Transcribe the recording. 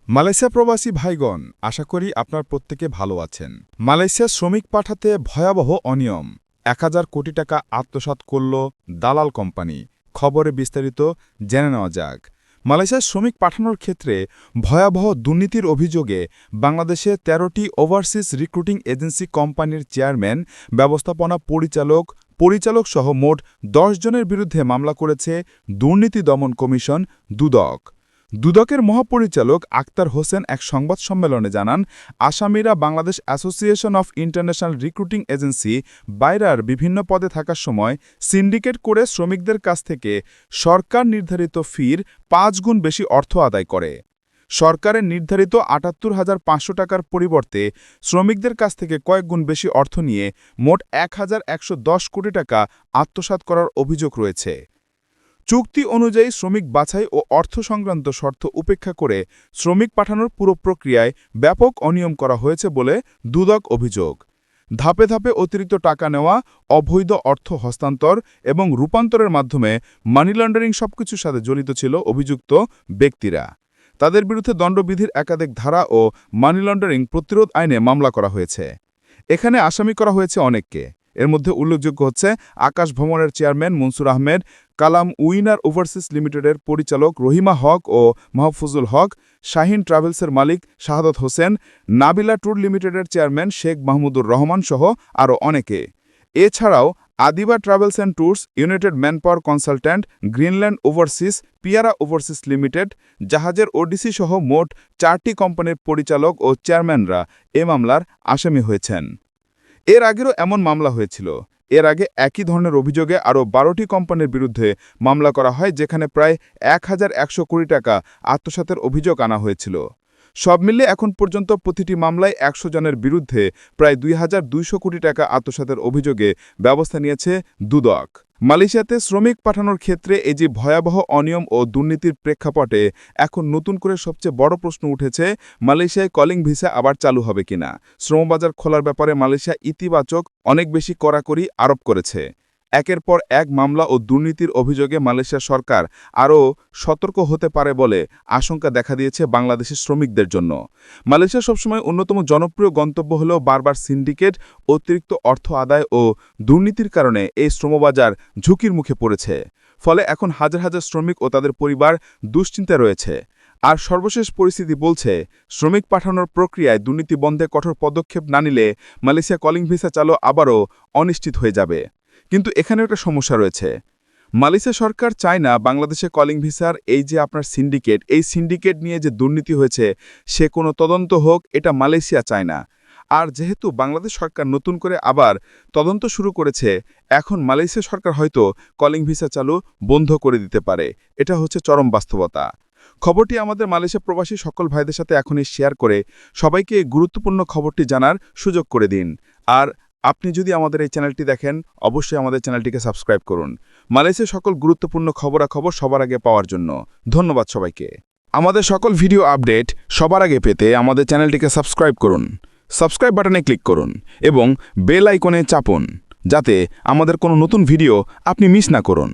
Malaysia প্রবাসী ভাইগণ, আশা করি আপনার প্রত্যেকে ভালো আছেন। মালয়েশিয়া শ্রমিক পাঠাতে ভয়াবহ অনিয়ম, ১,০০০ কোটি টাকা আত্মসাৎ করল দালাল কোম্পানি। খবরে বিস্তারিত জেনে নেওয়া যাক। মালয়েশিয়ার শ্রমিক পাঠানোর ক্ষেত্রে ভয়াবহ দুর্নীতির অভিযোগে বাংলাদেশে ১৩টি ওভারসিজ রিক্রুটিং এজেন্সি কোম্পানির চেয়ারম্যান, ব্যবস্থাপনা পরিচালক সহ মোট ১০ জনের বিরুদ্ধে মামলা করেছে দুর্নীতি দমন কমিশন দুদক। দুদকের মহাপরিচালক আক্তার হোসেন এক সংবাদ সম্মেলনে জানান, আসামিরা Bangladesh association of international recruiting agency বাইরার বিভিন্ন পদে থাকার সময় সিন্ডিকেট করে শ্রমিকদের কাছ থেকে সরকার নির্ধারিত ফির ৫ গুণ বেশি অর্থ আদায় করে। সরকারের নির্ধারিত ৭৮,৫০০ টাকার পরিবর্তে শ্রমিকদের কাছ থেকে কয়েক গুণ বেশি অর্থ নিয়ে মোট ১,১১০ কোটি টাকা আত্মসাৎ করার অভিযোগ রয়েছে। চুক্তি অনুযায়ী শ্রমিক বাছাই ও অর্থ সংক্রান্ত শর্ত উপেক্ষা করে শ্রমিক পাঠানোর পুরো প্রক্রিয়ায় ব্যাপক অনিয়ম করা হয়েছে বলে দুদক অভিযোগ। ধাপে ধাপে অতিরিক্ত টাকা নেওয়া, অবৈধ অর্থ হস্তান্তর এবং রূপান্তরের মাধ্যমে মানি লন্ডারিং সবকিছুর সাথে জড়িত ছিল অভিযুক্ত ব্যক্তিরা। তাদের বিরুদ্ধে দণ্ডবিধির একাধিক ধারা ও মানি লন্ডারিং প্রতিরোধ আইনে মামলা করা হয়েছে। এখানে আসামি করা হয়েছে অনেককে। এর মধ্যে উল্লেখযোগ্য হচ্ছে আকাশ ভ্রমণের চেয়ারম্যান মনসুর আহমেদ, কালাম উইনার ওভারসিজ লিমিটেডের পরিচালক রহিমা হক ও মাহফুজুল হক, শাহিন ট্রাভেলসের মালিক শাহাদত হোসেন, নাবিলা ট্যুর লিমিটেডের চেয়ারম্যান শেখ মাহমুদুর রহমান সহ আরও অনেকে। এছাড়াও Adiba travels and tours, United manpower consultant, Greenland overseas, পিয়ারা ওভারসিজ লিমিটেড, জাহাজের ওডিসি সহ মোট ৪টি কোম্পানির পরিচালক ও চেয়ারম্যানরা এ মামলার আসামি হয়েছেন। এর আগেরও এমন মামলা হয়েছিল। এর আগে একই ধরনের অভিযোগে আরও ১২টি কোম্পানির বিরুদ্ধে মামলা করা হয়, যেখানে প্রায় ১,১০০ কোটি টাকা আত্মসাতের অভিযোগ আনা হয়েছিল। সব মিলিয়ে এখন পর্যন্ত প্রতিটি মামলায় ১০০ জনের বিরুদ্ধে প্রায় ২,২০০ কোটি টাকা আত্মসাতের অভিযোগে ব্যবস্থা নিয়েছে দুদক। মালয়েশিয়াতে শ্রমিক পাঠানোর ক্ষেত্রে এই যে ভয়াবহ অনিয়ম ও দুর্নীতির প্রেক্ষাপটে এখন নতুন করে সবচেয়ে বড় প্রশ্ন উঠেছে, মালয়েশিয়ায় কলিং ভিসা আবার চালু হবে কিনা। শ্রমবাজার খোলার ব্যাপারে মালয়েশিয়া ইতিবাচক অনেক বেশি কড়াকড়ি আরোপ করেছে। একের পর এক মামলা ও দুর্নীতির অভিযোগে মালয়েশিয়া সরকার আরও সতর্ক হতে পারে বলে আশঙ্কা দেখা দিয়েছে বাংলাদেশের শ্রমিকদের জন্য। মালয়েশিয়া সবসময় অন্যতম জনপ্রিয় গন্তব্য হলেও বারবার সিন্ডিকেট, অতিরিক্ত অর্থ আদায় ও দুর্নীতির কারণে এই শ্রমবাজার ঝুঁকির মুখে পড়েছে। ফলে এখন হাজার হাজার শ্রমিক ও তাদের পরিবার দুশ্চিন্তায় রয়েছে। আর সর্বশেষ পরিস্থিতি বলছে, শ্রমিক পাঠানোর প্রক্রিয়ায় দুর্নীতি বন্ধে কঠোর পদক্ষেপ না নিলে মালয়েশিয়া কলিং ভিসা চালু আবারও অনিশ্চিত হয়ে যাবে। কিন্তু এখানে একটা সমস্যা রয়েছে। মালয়েশিয়া সরকার চায় না বাংলাদেশে কলিং ভিসার এই যে আপনার সিন্ডিকেট নিয়ে যে দুর্নীতি হয়েছে সে কোনো তদন্ত হোক, এটা মালয়েশিয়া চায় না। আর যেহেতু বাংলাদেশ সরকার নতুন করে আবার তদন্ত শুরু করেছে, এখন মালয়েশিয়া সরকার হয়তো কলিং ভিসা চালু বন্ধ করে দিতে পারে। এটা হচ্ছে চরম বাস্তবতা। খবরটি আমাদের মালয়েশিয়া প্রবাসী সকল ভাইদের সাথে এখনই শেয়ার করে সবাইকে এই গুরুত্বপূর্ণ খবরটি জানার সুযোগ করে দিন। আর আপনি যদি আমাদের এই চ্যানেলটি দেখেন, অবশ্যই আমাদের চ্যানেলটিকে সাবস্ক্রাইব করুন মালয়েশিয়ার সকল গুরুত্বপূর্ণ খবরাখবর সবার আগে পাওয়ার জন্য। ধন্যবাদ সবাইকে। আমাদের সকল ভিডিও আপডেট সবার আগে পেতে আমাদের চ্যানেলটিকে সাবস্ক্রাইব করুন। সাবস্ক্রাইব বাটনে ক্লিক করুন এবং বেল আইকনে চাপুন, যাতে আমাদের কোনো নতুন ভিডিও আপনি মিস না করুন।